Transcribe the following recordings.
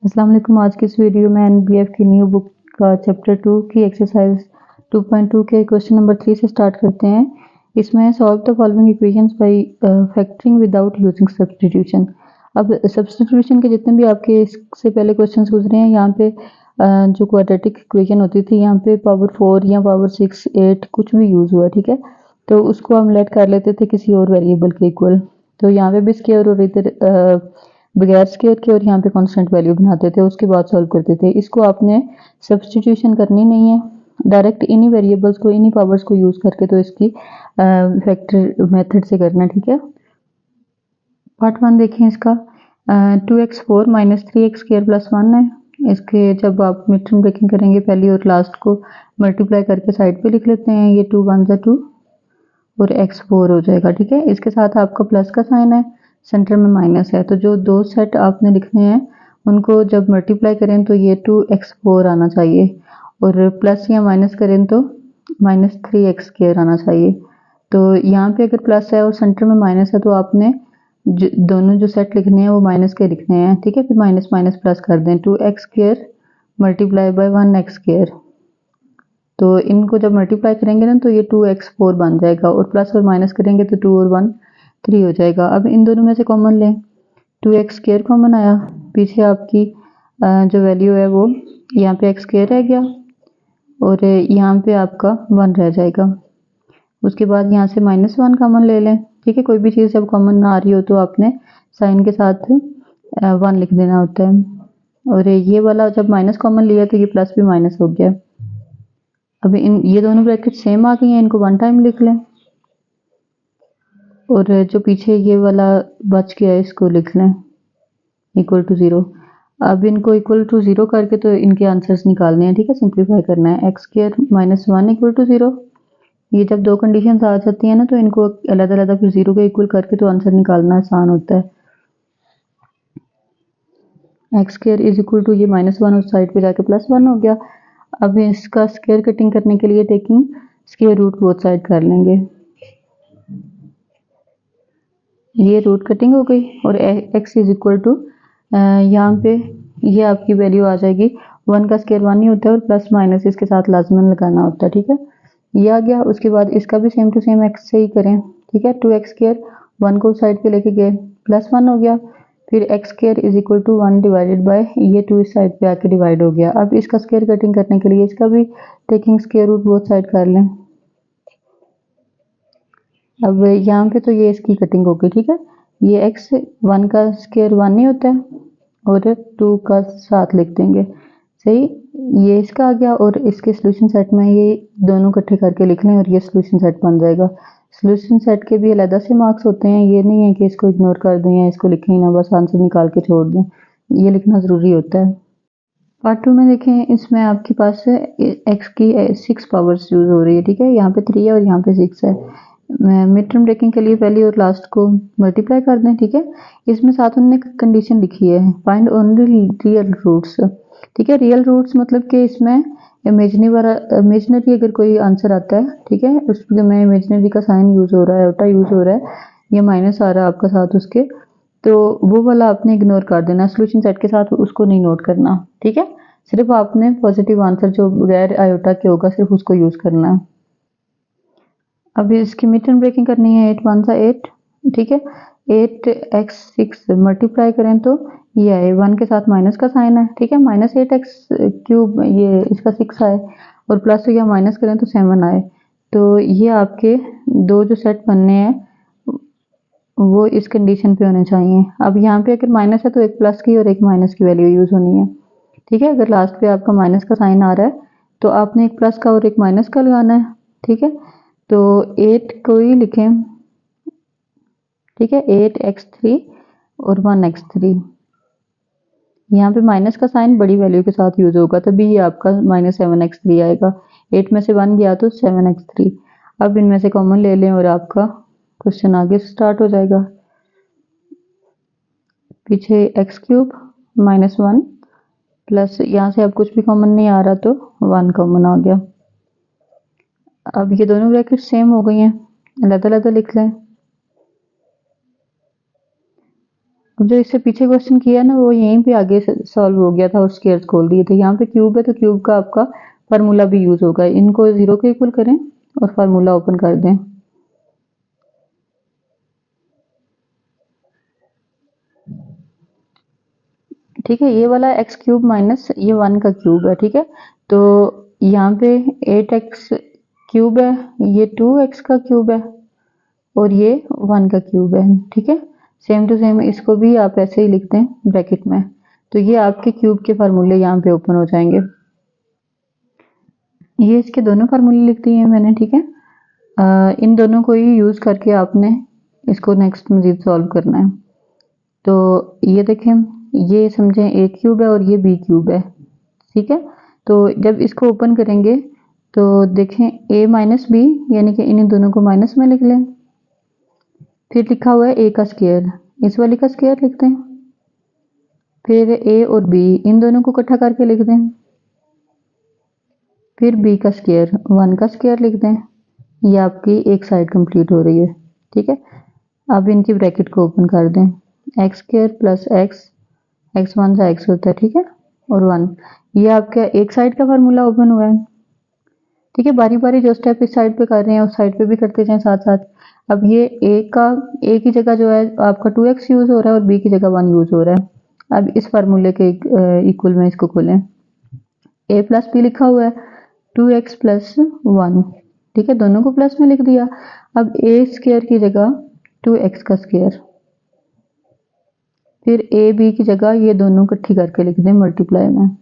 अस्सलाम वालेकुम। आज की इस वीडियो में एनबीएफ की न्यू बुक का चैप्टर 2 की एक्सरसाइज 2.2 के क्वेश्चन नंबर 3 से स्टार्ट करते हैं। इसमें solve the following equations bye factoring without using substitution. अब सब्स्टिट्यूशन के जितने भी आपके इससे पहले क्वेश्चंस गुजरे हैं, यहाँ पे जो क्वाड्रेटिक इक्वेशन होती थी, यहाँ पे पावर 4 या पावर 6, 8 कुछ भी यूज हुआ, ठीक है। तो उसको हम लेट कर लेते थे किसी और वेरिएबल के इक्वल। तो यहाँ पे भी स्क्वायर और इधर बगैर स्क्वायर के और यहाँ पे कांस्टेंट वैल्यू बनाते थे, उसके बाद सॉल्व करते थे। इसको आपने सब्स्टिट्यूशन करनी नहीं है, डायरेक्ट इन्हीं वेरिएबल्स को, इन्हीं पावर्स को यूज करके तो इसकी फैक्टर मेथड से करना, ठीक है। पार्ट 1 देखें इसका। 2x4 minus 3x square plus 1 है। इसके जब आप मिड टर्म ब्रेकिंग करेंगे, पहली और लास्ट को मल्टीप्लाई करके साइड पे लिख लेते हैं। ये 2 1 जा 2 और x4 हो जाएगा, ठीक है। इसके साथ आपका प्लस का साइन है, सेंटर में माइनस है, तो जो दो सेट आपने लिखने हैं उनको जब मल्टीप्लाई करें तो ये 2x4 आना चाहिए, और प्लस या माइनस करें तो माइनस 3x स्क्वायर आना चाहिए। तो यहाँ पे अगर प्लस है और सेंटर में माइनस है तो आपने दोनों जो सेट लिखने हैं वो माइनस के लिखने हैं, ठीक है। फिर माइनस माइनस प्लस कर दें, 2x square multiply by 1x square. तो इनको जब मल्टीप्लाई करेंगे ना तो ये 2x4 बन जाएगा, और प्लस और माइनस करेंगे तो 2 और 1 3 हो जाएगा। अब इन दोनों में से कॉमन लें, 2x स्क्वायर कॉमन आया, पीछे आपकी जो वैल्यू है वो यहाँ पे x स्क्वायर रह गया और यहाँ पे आपका 1 रह जाएगा। उसके बाद यहाँ से -1 कॉमन ले लें, ठीक है। कोई भी चीज़ जब कॉमन ना आ रही हो तो आपने साइन के साथ 1 लिख देना होता है। और ये वाला जब माइनस कॉमन लिया तो ये प्लस भी माइनस हो गया। अब ये दोनों ब्रैकेट सेम आ गई हैं, इनको 1 टाइम लिख लें, और जो पीछे ये वाला बच गया है इसको लिख लें इक्वल टू 0। अब इनको इक्वल टू 0 करके तो इनके आंसर्स निकालने हैं, ठीक है। सिंप्लीफाई करना है, x square minus 1 equal to 0। ये जब दो कंडीशन आ जाती है ना तो इनको अलग अलग फिर 0 के इक्वल करके तो आंसर निकालना आसान होता है। x square is equal to ये -1 उस साइड पे जाके +1 हो गया। अब इसका स्क्वायर कटिंग करने के लिए taking square root both side कर लेंगे। ये रूट कटिंग हो गई और x इज इक्वल टू यहाँ पे ये आपकी वैल्यू आ जाएगी। 1 का स्क्वायर 1 ही होता है और प्लस माइनस इसके साथ लाजमन लगाना होता है, ठीक है। ये आ गया। उसके बाद इसका भी सेम टू सेम x से ही करें, ठीक है। 2x स्क्वायर 1 को साइड पे लेके गए, +1 हो गया। फिर x square is equal to 1 divided by ये 2 इस साइड पे आके डिवाइड हो गया। अब इसका स्क्वायर कटिंग करने के लिए इसका भी taking square root both side कर लें। अब यहाँ पे तो ये इसकी कटिंग होगी, ठीक है। ये x 1 का स्क्वायर 1 नहीं होता है और 2 का साथ लिख देंगे, सही। ये इसका आ गया और इसके सोल्यूशन सेट में ये दोनों इकट्ठे करके लिख लें और ये सोल्यूशन सेट बन जाएगा। सोल्यूशन सेट के भी अलग से मार्क्स होते हैं, ये नहीं है कि इसको इग्नोर कर दें या इसको लिखें ना, बस आंसर निकाल के छोड़ दें, ये लिखना ज़रूरी होता है। पार्ट 2 में देखें, इसमें आपके पास x की 6 पावर्स यूज हो रही है, ठीक है। यहाँ पे 3 है और यहाँ पे 6 है। मिड टर्म ब्रेकिंग के लिए पहली और लास्ट को मल्टीप्लाई कर दें, ठीक है। इसमें साथ उन्होंने कंडीशन लिखी है, फाइंड ओनली रियल रूट्स, ठीक है। रियल रूट्स मतलब कि इसमें इमेजिनरी अगर कोई आंसर आता है, ठीक है, उसमें इमेजिनरी का साइन यूज हो रहा है, ओटा यूज हो रहा है, या माइनस आ रहा है आपका साथ उसके, तो वो वाला आपने इग्नोर कर देना, सोल्यूशन सेट के साथ उसको नहीं नोट करना, ठीक है। सिर्फ आपने पॉजिटिव आंसर जो बगैर आयोटा के होगा सिर्फ उसको यूज करना है। अब इसकी मिड टर्म ब्रेकिंग करनी है, 8 1 सा 8, ठीक है। 8x 6 मल्टीप्लाई करें तो ये आए, 1 के साथ माइनस का साइन है, ठीक है। -8x क्यूब ये इसका 6 आए और प्लस या माइनस करें तो 7 आए। तो ये आपके दो जो सेट बनने हैं वो इस कंडीशन पे होने चाहिए। अब यहाँ पे अगर माइनस है तो एक प्लस की और एक माइनस की वैल्यू यूज होनी है, ठीक है। अगर लास्ट पे आपका माइनस का साइन आ रहा है तो आपने एक प्लस का और एक माइनस का लगाना है, ठीक है। तो 8 को ही लिखें, ठीक है, 8x3 और 1x3। यहाँ पे माइनस का साइन बड़ी वैल्यू के साथ यूज होगा तभी ये आपका -7x3 आएगा। 8 में से 1 गया तो 7x3। अब इनमें से कॉमन ले लें और आपका क्वेश्चन आगे स्टार्ट हो जाएगा। पीछे x³ -1 प्लस यहाँ से अब कुछ भी कॉमन नहीं आ रहा तो 1 कॉमन आ गया। अब ये दोनों ब्रैकेट सेम हो गई हैं, अलग अलग लिख लें। अब जो इससे पीछे क्वेश्चन किया ना वो यहीं पे आगे सॉल्व हो गया था और स्क्वायर्स खोल दिए थे। यहाँ पे क्यूब है तो क्यूब का आपका फार्मूला भी यूज होगा। इनको 0 के इक्वल करें और फार्मूला ओपन कर दें। ठीक है, ये वाला एक्स क्यूब माइनस ये 1 का क्यूब है। ठीक है, तो यहाँ पे 8x क्यूब है, ये 2x का क्यूब है और ये 1 का क्यूब है। ठीक है, सेम टू सेम इसको भी आप ऐसे ही लिखते हैं ब्रैकेट में। तो ये आपके क्यूब के फार्मूले यहाँ पे ओपन हो जाएंगे। ये इसके दोनों फार्मूले लिख दिए हैं मैंने। ठीक है, इन दोनों को ही यूज करके आपने इसको नेक्स्ट मजीद सॉल्व करना है। तो ये देखें, ये समझें a क्यूब है और ये b क्यूब है। ठीक है, तो जब इसको ओपन करेंगे तो देखें a माइनस बी, यानी कि इन दोनों को माइनस में लिख लें। फिर लिखा हुआ है a का स्क्वायर, इस वाली का स्क्वायर लिखते हैं। फिर a और b इन दोनों को इकट्ठा करके लिख दें। फिर b का स्क्वायर, 1 का स्क्वायर लिख दें। ये आपकी एक साइड कंप्लीट हो रही है। ठीक है, अब इनकी ब्रैकेट को ओपन कर दें। एक्स स्क्वायर प्लस एक्स 1 सा एक्स होता है। ठीक है, और 1, ये आपका एक साइड का फार्मूला ओपन हुआ है। ठीक है, बारी बारी जो स्टेप इस साइड पे कर रहे हैं उस साइड पे भी करते जाएं साथ साथ। अब ये a की जगह जो है आपका 2x यूज हो रहा है और b की जगह 1 यूज हो रहा है। अब इस फार्मूले के इक्वल में इसको खोलें। a प्लस बी लिखा हुआ है 2x प्लस 1। ठीक है, दोनों को प्लस में लिख दिया। अब a स्क्वायर की जगह 2x का स्क्वायर, फिर a b की जगह ये दोनों इकट्ठी करके लिख दें मल्टीप्लाई में।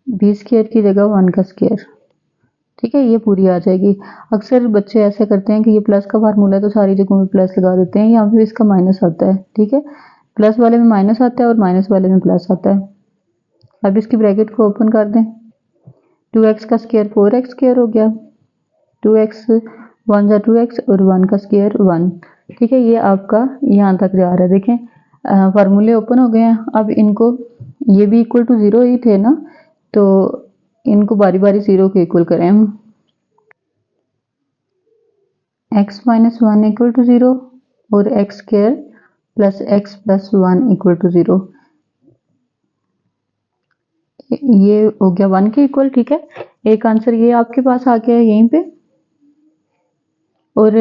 b स्क्वायर की जगह 1 का स्क्वायर। ठीक है, ये पूरी आ जाएगी। अक्सर बच्चे ऐसे करते हैं कि ये प्लस का फार्मूला है तो सारी जगहों में प्लस लगा देते हैं, यहाँ पे इसका माइनस आता है। ठीक है, प्लस वाले में माइनस आता है और माइनस वाले में प्लस आता है। अब इसकी ब्रैकेट को ओपन कर दें। 2x का स्क्वायर 4x स्क्वायर हो गया, 2x 1 जा 2x और 1 का स्क्वायर 1। ठीक है, ये आपका यहाँ तक जा रहा है। देखें फार्मूले ओपन हो गए हैं। अब इनको, ये भी इक्वल टू 0 ही थे ना, तो इनको बारी बारी 0 के इक्वल करें हम। x माइनस 1 इक्वल टू 0 और x square plus x plus 1 equal to 0। ये हो गया 1 के इक्वल। ठीक है, एक आंसर ये आपके पास आ गया है यहीं पे। और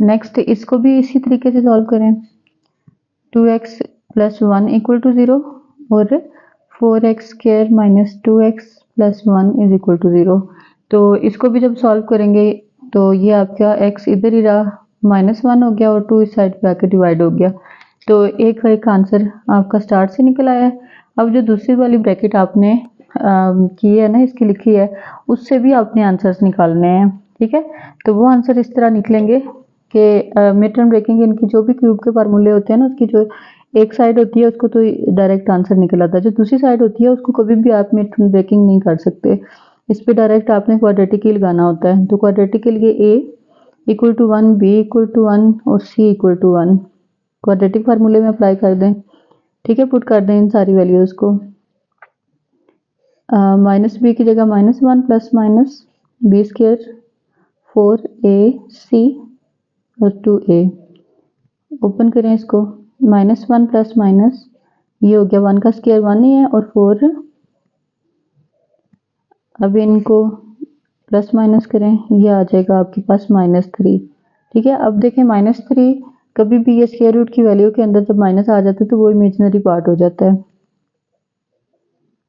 नेक्स्ट इसको भी इसी तरीके से सॉल्व करें। 2x प्लस 1 इक्वल टू 0 और 4x square minus 2x plus 1 is equal to 0। तो इसको भी जब सॉल्व करेंगे तो ये आपका x इधर ही रहा, -1 हो गया और 2 इस साइड पे आके डिवाइड हो गया। तो एक आंसर आपका स्टार्ट से निकल आया है। अब जो दूसरी वाली ब्रैकेट आपने की है ना, इसकी लिखी है, उससे भी आपने आंसर्स निकालने हैं। ठीक है, तो वो आंसर इस तरह निकलेंगे कि मिड टर्म ब्रेकिंग इनकी जो भी क्यूब के फार्मूले होते हैं ना, उसकी जो एक साइड होती है उसको तो डायरेक्ट आंसर निकल आता है, जो दूसरी साइड होती है उसको कभी भी आप मिड टर्म ब्रेकिंग नहीं कर सकते। इस पे डायरेक्ट आपने क्वाड्रेटिक ही लगाना होता है। तो क्वाड्रेटिक के लिए a equal to 1, b equal to 1 और c इक्वल टू 1 क्वाड्रेटिक फार्मूले में अप्लाई कर दें। ठीक है, पुट कर दें इन सारी वैल्यूज को। माइनस बी की जगह -1 plus minus B square 4ac और 2a। ओपन करें इसको। -1 प्लस माइनस, ये हो गया 1 का स्क्वायर 1 ही है और 4। अब इनको प्लस माइनस करें, ये आ जाएगा आपके पास -3। ठीक है, अब देखें -3 कभी भी ये स्क्वायर रूट की वैल्यू के अंदर जब माइनस आ जाता है तो वो इमेजिनरी पार्ट हो जाता है।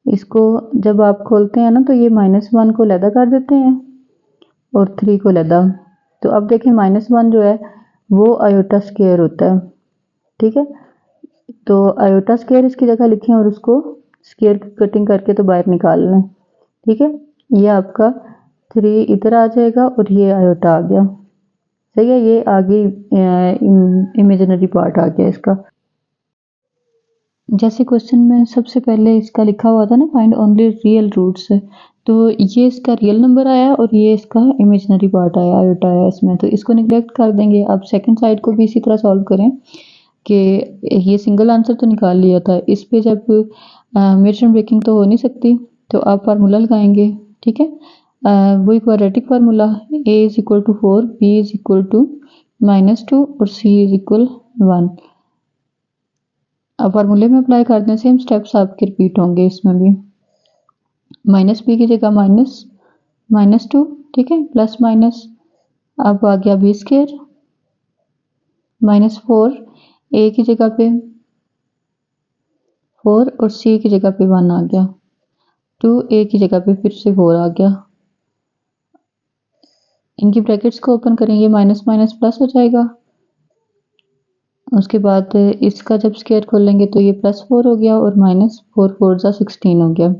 इसको जब आप खोलते हैं ना तो ये -1 को लैदा कर देते हैं और 3 को लैदा। तो अब देखें -1 जो है वो आयोटा स्क्वायर होता है। ठीक है, तो आयोटा स्क्वायर इसकी जगह लिखें और उसको स्क्वायर की कटिंग करके तो बाहर निकाल लें। ठीक है, ये आपका 3 इधर आ जाएगा और ये आयोटा आ गया। सही है, ये आगे इमेजिनरी पार्ट आ गया इसका। जैसे क्वेश्चन में सबसे पहले इसका लिखा हुआ था ना, फाइंड ओनली रियल रूट्स, तो ये इसका रियल नंबर आया और ये इसका इमेजिनरी पार्ट आया, आयोटा आया इसमें, तो इसको निगलेक्ट कर देंगे। अब सेकंड साइड को भी इसी तरह सॉल्व करें कि ये सिंगल आंसर तो निकाल लिया था, इस पे जब मिड टर्म ब्रेकिंग तो हो नहीं सकती तो आप फार्मूला लगाएंगे। ठीक है, वही quadratic formula a is equal to 4, b is equal to -2 और c इज इक्वल 1। अब फार्मूले में अप्लाई करते हैं, सेम स्टेप्स आपके रिपीट होंगे इसमें भी। -b की जगह -2, ठीक है, प्लस माइनस, अब आ गया b स्क्वायर, -4 a की जगह पे 4 और c की जगह पे 1 आ गया, 2a की जगह पे फिर से 4 आ गया। इनकी ब्रैकेट्स को ओपन करेंगे, माइनस माइनस प्लस हो जाएगा। उसके बाद इसका जब स्क्वायर खोलेंगे तो ये +4 हो गया और -4 4 जा 16 हो गया।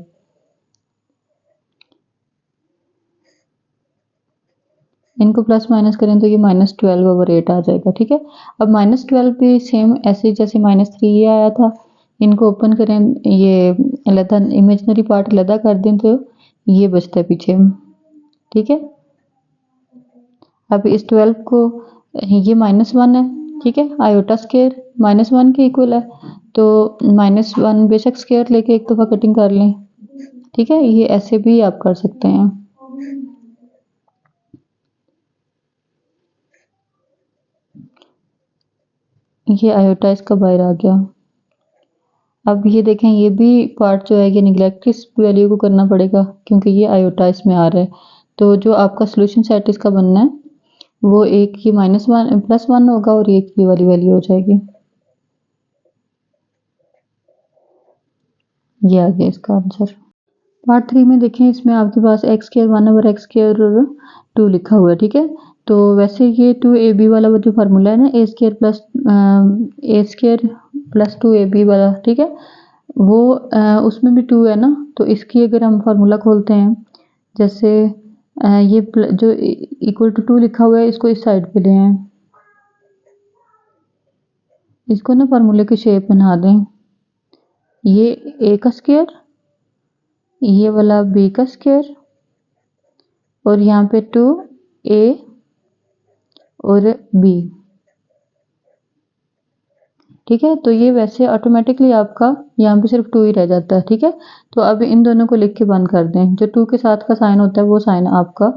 इनको प्लस माइनस करें तो ये -12/8 आ जाएगा, ठीक है। अब -12 भी सेम ऐसे जैसे -3 ये आया था, इनको ओपन करें, ये अलहदा इमेजिनरी पार्ट अलहदा कर दें तो ये बचता है पीछे, ठीक है। अब इस 12 को, ये -1 है, ठीक है, आयोटा स्क्वायर -1 के इक्वल है, तो -1 बेशक स्क्वायर लेके एक दफ़ा कटिंग कर लें, ठीक है। ये ऐसे भी आप कर सकते हैं। ये आयोटा इसका बाहर आ गया। अब ये देखें, ये भी पार्ट जो है ये निगलेक्ट इस वैल्यू को करना पड़ेगा क्योंकि ये आयोटा इसमें आ रहा है। तो जो आपका सोल्यूशन सेट इसका बनना है वो एक ये -1 +1 होगा और एक ये वाली वैल्यू हो जाएगी। ये आ गया इसका आंसर। पार्ट 3 में देखें, इसमें आपके पास x² 1/x² 2 लिखा हुआ है, ठीक है। तो वैसे ये 2ab वाला वो जो फार्मूला है ना, a² + 2ab वाला, ठीक है, वो उसमें भी 2 है ना, तो इसकी अगर हम फार्मूला खोलते हैं, जैसे ये जो इक्वल टू 2 लिखा हुआ है इसको इस साइड पे ले आए, इसको ना फार्मूले की शेप बना दें, ये a का स्क्वायर, ये वाला b का स्क्वायर और यहाँ पे 2a और b, ठीक है। तो ये वैसे ऑटोमेटिकली आपका यहाँ पे सिर्फ 2 ही रह जाता है, ठीक है। तो अब इन दोनों को लिख के बंद कर दें, जो 2 के साथ का साइन होता है वो साइन आपका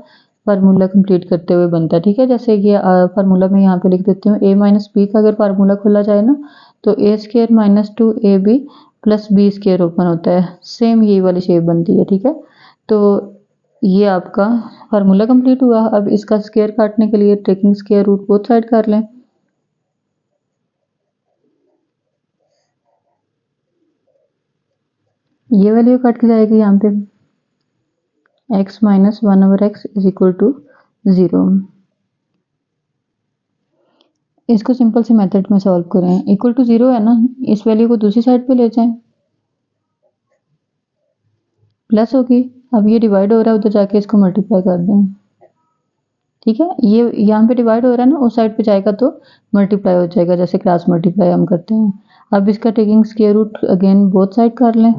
फार्मूला कंप्लीट करते हुए बनता है, ठीक है। जैसे ये फार्मूला मैं यहाँ पे लिख देती हूँ, a - b का अगर फार्मूला खोला जाए ना तो a² - 2ab + b² ओपन होता है, सेम ये वाली शेप बनती है, ठीक है। तो ये आपका फार्मूला कंप्लीट हुआ। अब इसका स्क्वायर काटने के लिए taking square root both side कर लें, ये वैल्यू कट के जाएगी यहाँ पे, x - 1/x = 0। इसको सिंपल से मेथड में सॉल्व करें, इक्वल टू 0 है ना, इस वैल्यू को दूसरी साइड पे ले जाएं, प्लस होगी। अब ये डिवाइड हो रहा है, उधर जाके इसको मल्टीप्लाई कर दें, ठीक है। ये यहाँ पे डिवाइड हो रहा है ना, उस साइड पे जाएगा तो मल्टीप्लाई हो जाएगा, जैसे क्रॉस मल्टीप्लाई हम करते हैं। अब इसका taking square root again both side कर लें,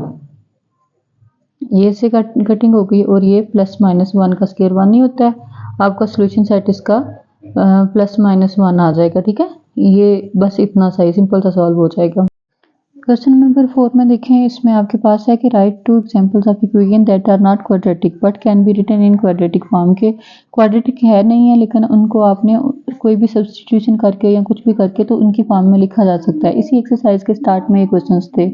ये से कटिंग हो गई और ये +-1 का स्क्वायर 1 नहीं होता है, आपका सोल्यूशन सेट इसका +-1 आ जाएगा, ठीक है। ये बस इतना सा ही सिंपल सा सॉल्व हो जाएगा। क्वेश्चन नंबर 4 में देखें, इसमें आपके पास है कि write 2 examples of equation that are not quadratic but can be written in quadratic form, के क्वाड्रेटिक है नहीं है लेकिन उनको आपने कोई भी सब्सटीट्यूशन करके या कुछ भी करके तो उनकी फॉर्म में लिखा जा सकता है। इसी एक्सरसाइज के स्टार्ट में ये क्वेश्चंस थे,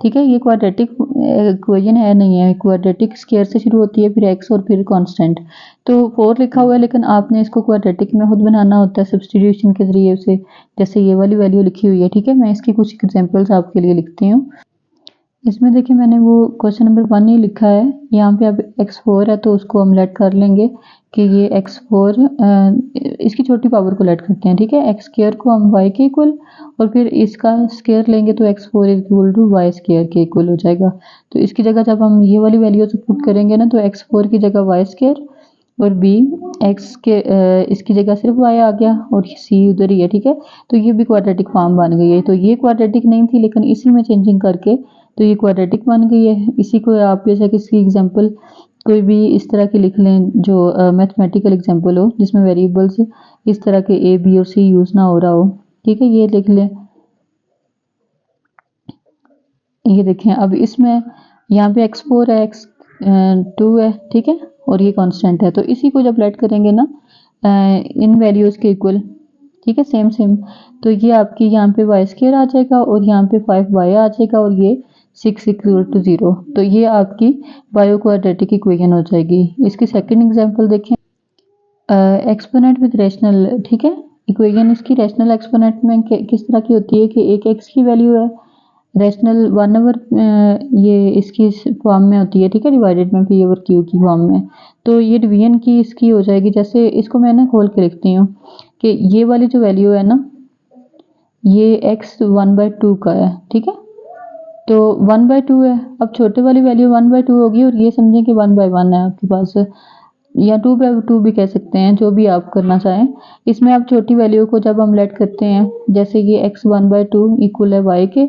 ठीक है। ये क्वाड्रेटिक इक्वेशन है नहीं है, क्वाड्रेटिक स्क्वायर से शुरू होती है, फिर x और फिर कांस्टेंट। तो 4 लिखा हुआ है लेकिन आपने इसको क्वाड्रेटिक में खुद बनाना होता है सब्सटीट्यूशन के जरिए से, जैसे ये वाली वैल्यू लिखी हुई है, ठीक है। मैं इसकी कुछ एग्जांपल्स आपके लिए लिखती हूँ। इसमें देखिए मैंने वो क्वेश्चन नंबर 1 ही लिखा है, यहाँ पे अब x4 है तो उसको हम लेट कर लेंगे कि ये x4 इसकी छोटी पावर को लेट करते हैं, ठीक है। x² को हम y के इक्वल और फिर इसका स्क्वायर लेंगे तो x4 = y² के इक्वल हो जाएगा। तो इसकी जगह जब हम ये वाली वैल्यू पुट करेंगे ना तो x4 की जगह y² और b x के इसकी जगह सिर्फ y आ गया और c उधर ही है, ठीक है। तो ये भी क्वाड्रेटिक फॉर्म बन गई है। तो ये क्वाड्रेटिक नहीं थी लेकिन इसी में चेंजिंग करके तो ये क्वाड्रेटिक बन गई है। इसी को आप जैसे किसी एग्जांपल कोई भी इस तरह की लिख लें जो मैथमेटिकल एग्जांपल हो जिसमें वेरिएबल्स इस तरह के a b और c यूज़ ना हो रहा हो, ठीक है, ये लिख लें। ये देखें, अब इसमें यहाँ पे x4 है, x2 है, ठीक है, और ये कांस्टेंट है। तो इसी को जब लेट करेंगे ना इन वैल्यूज़ के इक्वल, ठीक है, सेम सेम। तो ये आपकी यहाँ पे वाई स्क्वायर आ जाएगा और यहाँ पे 5y आ जाएगा और ये 6 इक्वल टू 0। तो ये आपकी बायो क्वाड्रेटिक इक्वेशन हो जाएगी। इसकी सेकंड एग्जांपल देखें, एक्सपोनेंट विद रैशनल, ठीक है। इक्वेशन इसकी रैशनल एक्सपोनेंट में किस तरह की होती है कि एक x की वैल्यू है, रैशनल 1/, ये इसकी फॉर्म में होती है, ठीक है, डिवाइडेड में p/q की फॉर्म में। तो ये डिवीजन की इसकी हो जाएगी, जैसे इसको मैं ना खोल के लिखती हूँ कि ये वाली जो वैल्यू है ना, ये x 1/2 का है, ठीक है। तो 1/2 है। अब छोटे वाली वैल्यू 1/2 होगी और ये समझें कि 1/1 है आपके पास, या 2/2 भी कह सकते हैं, जो भी आप करना चाहें। इसमें आप छोटी वैल्यू को जब हम लेट करते हैं, जैसे ये x 1/2 इक्वल है y के,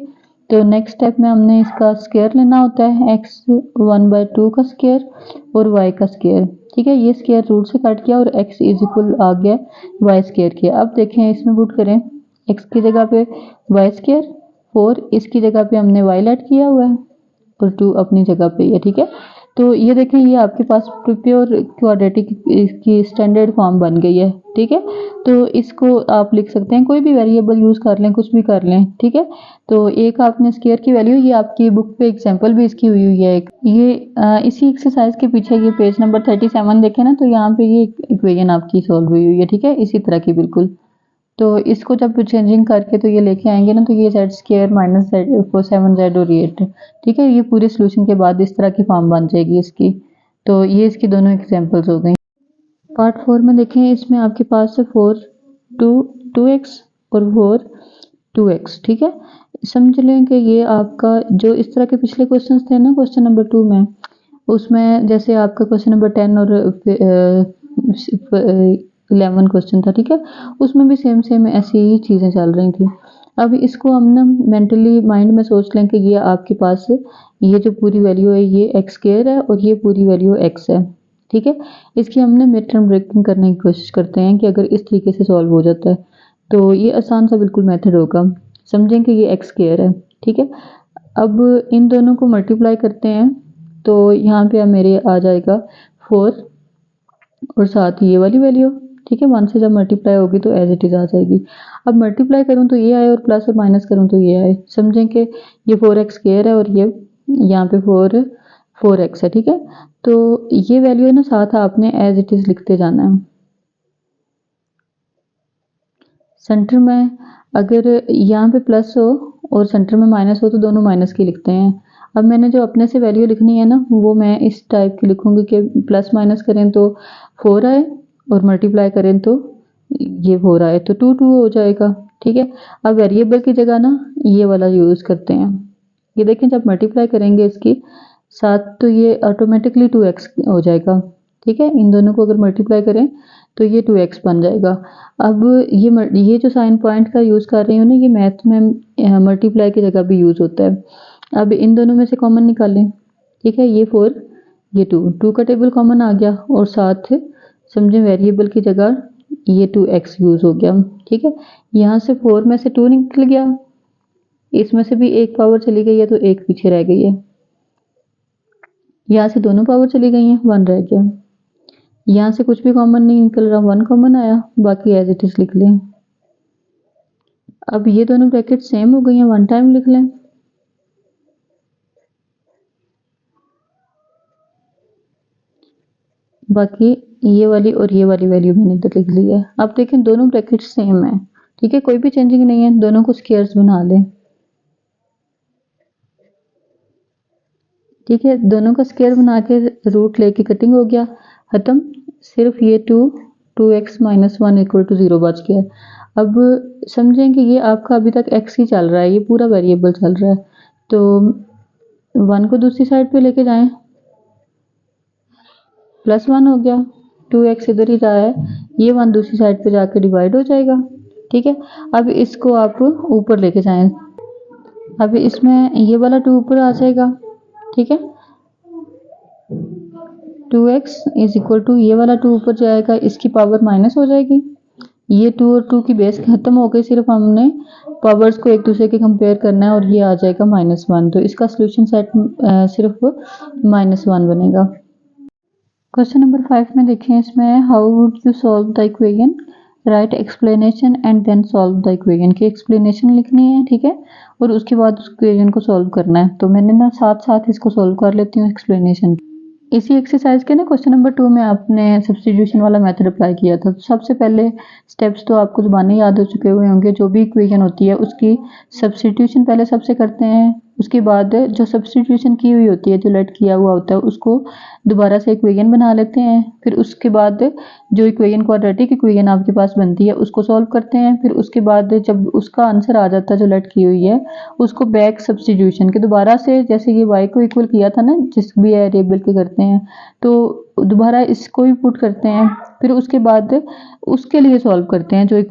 तो नेक्स्ट स्टेप में हमने इसका स्क्वायर लेना होता है, x 1/2 का स्क्वायर और y का स्क्वायर, ठीक है। ये स्क्वायर रूट से कट गया और x इज इक्वल आ गया y स्क्वायर के। अब देखें इसमें पुट करें, x की जगह पे y स्क्वायर, 4 इसकी जगह पे हमने y लेट किया हुआ है और 2 अपनी जगह पे है, ठीक है। तो ये देखें, ये आपके पास प्योर क्वाड्रेटिक की स्टैंडर्ड फॉर्म बन गई है, ठीक है। तो इसको आप लिख सकते हैं, कोई भी वेरिएबल यूज कर लें, कुछ भी कर लें, ठीक है। तो एक आपने स्क्वायर की वैल्यू, ये आपकी बुक पे एग्जांपल भी इसकी हुई है एक, ये इसी एक्सरसाइज के पीछे ये पेज नंबर 37 देखें ना, तो यहाँ पे ये इक्वेशन आपकी सॉल्व हुई है, ठीक है, इसी तरह की बिल्कुल। तो इसको जब चेंजिंग करके तो ये लेके आएंगे ना, तो ये z square minus z 7z और 8, ठीक है। ये पूरे सोल्यूशन के बाद इस तरह की फॉर्म बन जाएगी इसकी। तो ये इसकी दोनों एग्जांपल्स हो गई। पार्ट 4 में देखें, इसमें आपके पास है 2x और 2x, ठीक है। समझ लें कि ये आपका जो इस तरह के पिछले क्वेश्चन थे ना, क्वेश्चन नंबर 2 में, उसमें जैसे आपका क्वेश्चन नंबर 10 और 11 क्वेश्चन था, ठीक है, उसमें भी सेम सेम ऐसी ही चीज़ें चल रही थी। अब इसको हम ना मेंटली माइंड में सोच लें कि ये आपके पास ये जो पूरी वैल्यू है ये एक्स स्क्वायर है और ये पूरी वैल्यू एक्स है, ठीक है। इसकी हमने मिड टर्म ब्रेकिंग करने की कोशिश करते हैं कि अगर इस तरीके से सॉल्व हो जाता है तो ये आसान सा बिल्कुल मेथड होगा। समझें कि ये एक्स स्क्वायर है, ठीक है। अब इन दोनों को मल्टीप्लाई करते हैं तो यहाँ पे मेरे आ जाएगा 4 और साथ ये वाली वैल्यू, ठीक है। 1 से जब मल्टीप्लाई होगी तो एज इट इज आ जाएगी। अब मल्टीप्लाई करूँ तो ये आए और प्लस और माइनस करूँ तो ये आए। समझें कि ये 4x स्क्वायर है और ये यहाँ पे 4x है, ठीक है। तो ये वैल्यू है ना, साथ आपने एज इट इज लिखते जाना है। सेंटर में अगर यहाँ पे प्लस हो और सेंटर में माइनस हो तो दोनों माइनस की लिखते हैं। अब मैंने जो अपने से वैल्यू लिखनी है ना, वो मैं इस टाइप की लिखूंगी कि प्लस माइनस करें तो 4 आए और मल्टीप्लाई करें तो ये 4 आए, तो 2 2 हो जाएगा, ठीक है। अब वेरिएबल की जगह ना ये वाला यूज़ करते हैं। ये देखें, जब मल्टीप्लाई करेंगे इसकी साथ तो ये ऑटोमेटिकली 2x हो जाएगा, ठीक है। इन दोनों को अगर मल्टीप्लाई करें तो ये 2x बन जाएगा। अब ये जो साइन पॉइंट का यूज़ कर रही हूँ ना, ये मैथ में मल्टीप्लाई की जगह भी यूज़ होता है। अब इन दोनों में से कॉमन निकालें, ठीक है। ये 4 ये 2 का टेबल कॉमन आ गया और साथ समझें वेरिएबल की जगह ये 2x यूज़ हो गया, ठीक है। यहाँ से 4 में से 2 निकल गया, इसमें से भी एक पावर चली गई है तो एक पीछे रह गई है। यहाँ से दोनों पावर चली गई हैं, 1 रह गया। यहाँ से कुछ भी कॉमन नहीं निकल रहा, 1 कॉमन आया, बाकी एज इट इज लिख लें। अब ये दोनों ब्रैकेट सेम हो गई हैं, 1 टाइम लिख लें। बाकी ये वाली और ये वाली वैल्यू मैंने इधर लिख ली है। अब देखें दोनों ब्रैकेट सेम है, ठीक है, कोई भी चेंजिंग नहीं है। दोनों को स्क्वायर्स बना लें, ठीक है। दोनों का स्क्वायर बना के रूट लेके कटिंग हो गया, खत्म। सिर्फ ये 2x माइनस 1 इक्वल टू 0 बच गया। अब समझें कि ये आपका अभी तक x ही चल रहा है, ये पूरा वेरिएबल चल रहा है। तो 1 को दूसरी साइड पे लेके जाएं, +1 हो गया, 2x इधर ही रहा है, ये 1 दूसरी साइड पे जाकर डिवाइड हो जाएगा, ठीक है। अब इसको आप ऊपर लेके जाएं, अब इसमें ये वाला 2 ऊपर आ जाएगा, ठीक है। 2x इज इक्वल टू ये वाला 2 ऊपर जाएगा, इसकी पावर माइनस हो जाएगी। ये 2 और 2 की बेस खत्म हो गई, सिर्फ हमने पावर्स को एक दूसरे के कंपेयर करना है और ये आ जाएगा -1। तो इसका सोल्यूशन सेट सिर्फ -1 बनेगा। क्वेश्चन नंबर 5 में देखें, इसमें how would you solve the equation write explanation and then solve the equation की एक्सप्लेनेशन लिखनी है, ठीक है, और उसके बाद उस इक्वेशन को सॉल्व करना है। तो मैंने ना साथ साथ इसको सॉल्व कर लेती हूँ एक्सप्लेनेशन। इसी एक्सरसाइज के ना क्वेश्चन नंबर 2 में आपने सब्स्टिट्यूशन वाला मेथड अप्लाई किया था। तो सबसे पहले स्टेप्स तो आपको ज़ुबानी याद हो चुके हुए होंगे। जो भी इक्वेशन होती है उसकी सब्स्टिट्यूशन पहले सबसे करते हैं, उसके बाद जो सब्स्टिट्यूशन की हुई होती है, जो लेट किया हुआ होता है, उसको दोबारा से इक्वेशन बना लेते हैं। फिर उसके बाद जो इक्वेशन क्वाड्रेटिक इक्वेशन आपके पास बनती है उसको सॉल्व करते हैं। फिर उसके बाद जब उसका आंसर आ जाता है जो लेट की हुई है, उसको बैक सब्स्टिट्यूशन के दोबारा से, जैसे ये y को इक्वल किया था ना जिस भी वेरिएबल के करते हैं, तो दोबारा इसको भी पुट करते हैं। फिर उसके बाद उसके लिए सॉल्व करते हैं, जो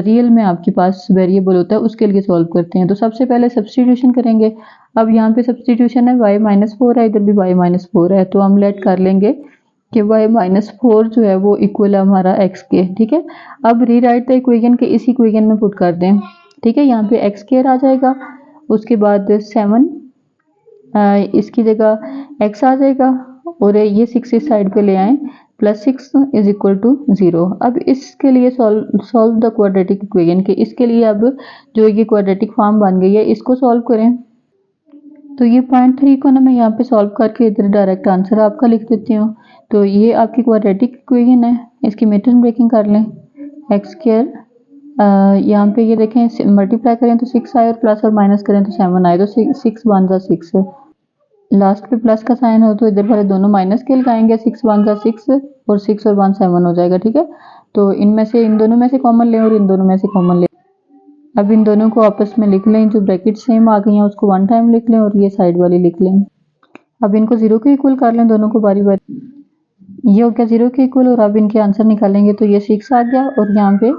रियल में आपके पास वेरिएबल होता है उसके लिए सॉल्व करते हैं। तो सबसे पहले सब्स्टिट्यूशन करेंगे। अब यहाँ पे सब्स्टिट्यूशन है y-4 है, इधर भी y-4 है, तो हम लेट कर लेंगे कि y-4 जो है वो इक्वल है हमारा x के, ठीक है। अब रीराइट द इक्वेशन के इस इक्वेशन में पुट कर दें, ठीक है। यहाँ पे x² आ जाएगा, उसके बाद 7 इसकी जगह x आ जाएगा, और ये 6 इस साइड पे ले आए, +6 इज इक्वल टू 0। अब इसके लिए सॉल्व द क्वाड्रेटिक इक्वेशन के, इसके लिए अब जो ये क्वाड्रेटिक फॉर्म बन गई है इसको सॉल्व करें। तो ये पॉइंट 3 को ना मैं यहाँ पे सॉल्व करके इधर डायरेक्ट आंसर आपका लिख देती हूँ। तो ये आपकी क्वाड्रेटिक इक्वेशन है, इसकी मीटर ब्रेकिंग कर लें। x², यहाँ पे ये देखें मल्टीप्लाई करें तो 6 आए, और प्लस और माइनस करें तो 7 आए, तो 6 1 जा 6, लास्ट पे प्लस का साइन हो तो इधर वाले दोनों माइनस के लगाएंगे, 6 1 जा 6, और 6 और 1 7 हो जाएगा, ठीक है। तो इनमें से इन दोनों में से कॉमन लें और इन दोनों में से कॉमन लें। अब इन दोनों को आपस में लिख लें, जो ब्रैकेट सेम आ गई हैं उसको 1 टाइम लिख लें और ये साइड वाली लिख लें। अब इनको 0 के इक्वल कर लें, दोनों को बारी बारी। ये हो गया 0 के इक्वल, और अब इनके आंसर निकालेंगे तो ये 6 आ गया और यहाँ पे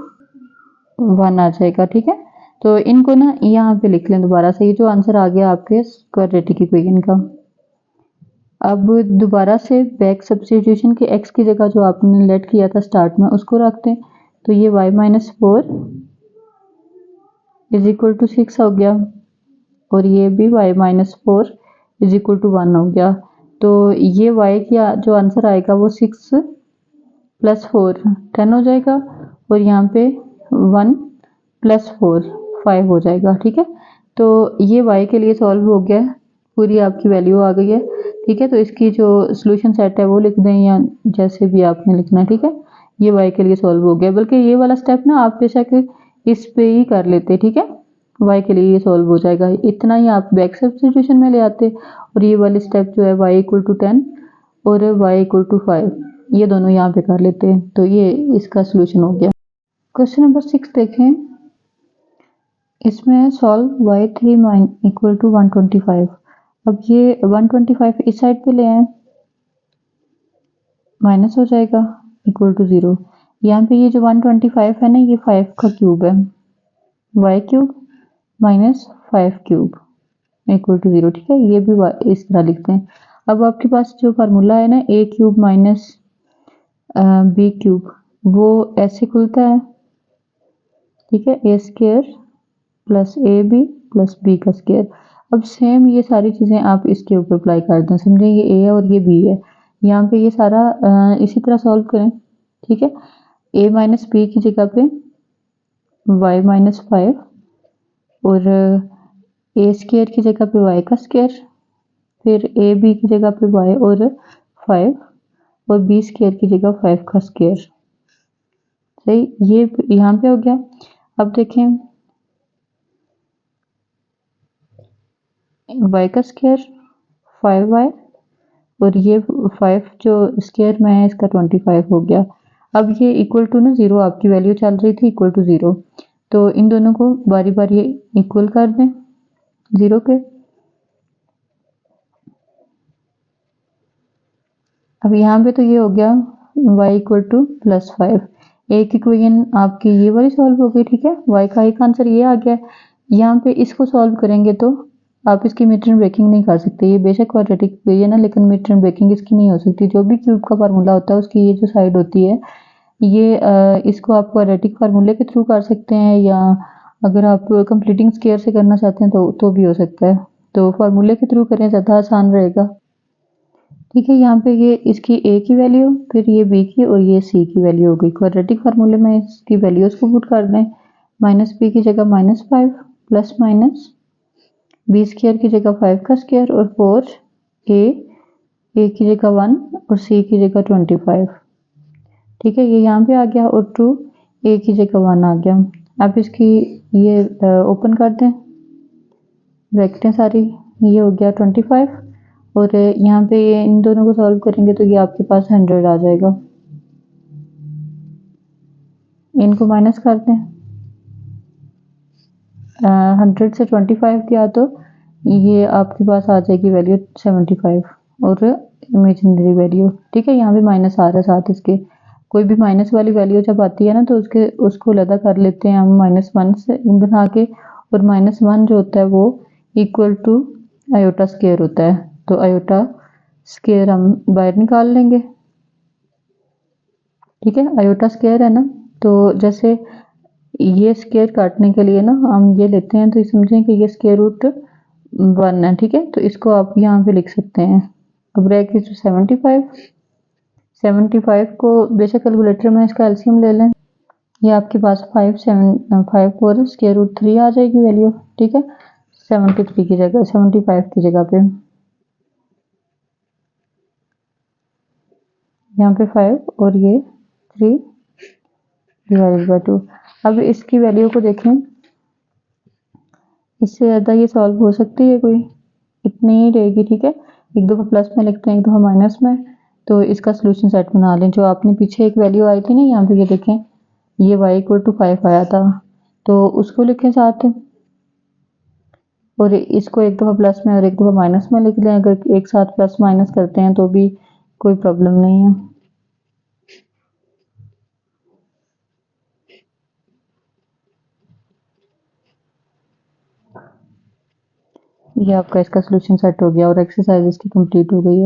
1 आ जाएगा, ठीक है। तो इनको ना यहाँ पे लिख लें दोबारा से, ये जो आंसर आ गया आपके क्वाड्रेटिक इक्वेशन का। अब दोबारा से बैक सब्स्टिट्यूशन के x की जगह जो आपने लेट किया था स्टार्ट में उसको रख दें। तो ये y-4 इज इक्वल टू 6 हो गया, और ये भी y-4 इज इक्वल टू 1 हो गया। तो ये y का जो आंसर आएगा वो 6 + 4 10 हो जाएगा, और यहाँ पे 1 + 4 5 हो जाएगा, ठीक है। तो ये y के लिए सॉल्व हो गया, पूरी आपकी वैल्यू आ गई है, ठीक है। तो इसकी जो सोल्यूशन सेट है वो लिख दें, या जैसे भी आपने लिखना है, ठीक है। ये y के लिए सॉल्व हो गया, बल्कि ये वाला स्टेप ना आप बेशक इस पे ही कर लेते, ठीक है। y के लिए ये सॉल्व हो जाएगा, इतना ही आप बैक सब्स्टिट्यूशन में ले आते, और ये वाली स्टेप जो है y = 10 और y = 5, ये दोनों यहाँ पे कर लेते हैं। तो ये इसका सोल्यूशन हो गया। क्वेश्चन नंबर 6 देखें, इसमें सॉल्व y3 = 125। अब ये 125 इस साइड पे ले आए, माइनस हो जाएगा, इक्वल टू 0। यहाँ पे ये जो 125 है ना, ये 5 का क्यूब है, y³ - 5³ इक्वल टू 0, ठीक है। ये भी इस तरह लिखते हैं। अब आपके पास जो फार्मूला है ना a³ - b³ वो ऐसे खुलता है, ठीक है, a² + ab + b का स्क्वायर। अब सेम ये सारी चीज़ें आप इसके ऊपर अप्लाई कर दें, समझें ये a है और ये b है, यहाँ पे ये सारा इसी तरह सॉल्व करें, ठीक है। a - b की जगह पे y-5, और a² की जगह पे y का स्क्वायर, फिर ab की जगह पे y और 5, और b² की जगह 5 का स्क्वायर, सही। ये यहाँ पे हो गया। अब देखें y का स्क्वायर 5y, और ये 5 जो स्क्वायर में है इसका 25 हो गया। अब ये इक्वल टू ना 0, आपकी वैल्यू चल रही थी इक्वल टू 0, तो इन दोनों को बारी बारी इक्वल कर दें 0 के। अब यहाँ पे तो ये हो गया y = +5। एक इक्वेशन आपकी ये वाली सॉल्व हो गई, ठीक है। y का एक आंसर ये आ गया। यहाँ पे इसको सॉल्व करेंगे तो आप इसकी मीटर ब्रेकिंग नहीं कर सकते, ये बेशक क्वाड्रेटिक इक्वेशन है लेकिन मीटर ब्रेकिंग इसकी नहीं हो सकती। जो भी क्यूब का फार्मूला होता है उसकी ये जो साइड होती है, ये इसको आप क्वाड्रेटिक फार्मूले के थ्रू कर सकते हैं, या अगर आप कंप्लीटिंग स्क्वायर से करना चाहते हैं तो भी हो सकता है। तो फार्मूले के थ्रू करें, ज़्यादा आसान रहेगा, ठीक है, यहाँ पे ये इसकी ए की वैल्यू, फिर ये बी की और ये सी की वैल्यू हो गई। क्वाड्रेटिक फार्मूले में इसकी वैल्यूज को पुट कर दें। माइनस बी की जगह -5 प्लस माइनस बी स्क्वायर की जगह 5 का स्क्वायर और 4 ए की जगह 1 और सी की जगह 25। ठीक है, ये यहाँ पे आ गया और 2 ए की जगह 1 आ गया। अब इसकी ये ओपन कर दें, ब्रैकेटें सारी, ये हो गया 25 और यहाँ पे ये इन दोनों को सॉल्व करेंगे तो ये आपके पास 100 आ जाएगा। इनको माइनस कर दें, 100 से 25 गया तो ये आपके पास आ जाएगी वैल्यू 75 और इमेजिनरी वैल्यू। ठीक है, यहाँ पे माइनस आ रहा है साथ इसके। कोई भी माइनस वाली वैल्यू जब आती है ना तो उसको अलग कर लेते हैं हम -1 से बना के, और -1 जो होता है वो इक्वल टू आयोटा स्क्वायर होता है। तो आयोटा स्क्वायर हम बाहर निकाल लेंगे। ठीक है, आयोटा स्क्वायर है ना, तो जैसे ये स्क्वायर काटने के लिए ना हम ये लेते हैं, तो समझें कि ये स्क्वायर रूट 1 है। ठीक है, तो इसको आप यहाँ पे लिख सकते हैं। अब रह गई 75 को बेशक कैलकुलेटर में इसका एलसीएम ले लें। ये आपके पास 5 और स्क्वायर रूट 3 आ जाएगी वैल्यू। ठीक है, 73 की जगह 75 की जगह पे यहाँ पे 5 और ये 3 डिवाइडेड बाय 2। अब इसकी वैल्यू को देखें, इससे ज़्यादा ये सॉल्व हो सकती है कोई? इतनी ही रहेगी। ठीक है, एक दफ़ा प्लस में लिखते हैं, एक दफ़ा माइनस में, तो इसका सोल्यूशन सेट बना लें। जो आपने पीछे एक वैल्यू आई थी ना, यहाँ पे ये देखें, ये y = 5 आया था, तो उसको लिखें साथ, और इसको एक दफ़ा प्लस में और एक दफ़ा माइनस में लिख लें। अगर एक साथ प्लस माइनस करते हैं तो भी कोई प्रॉब्लम नहीं है। ये आपका इसका सोल्यूशन सेट हो गया और एक्सरसाइज इसकी कंप्लीट हो गई है।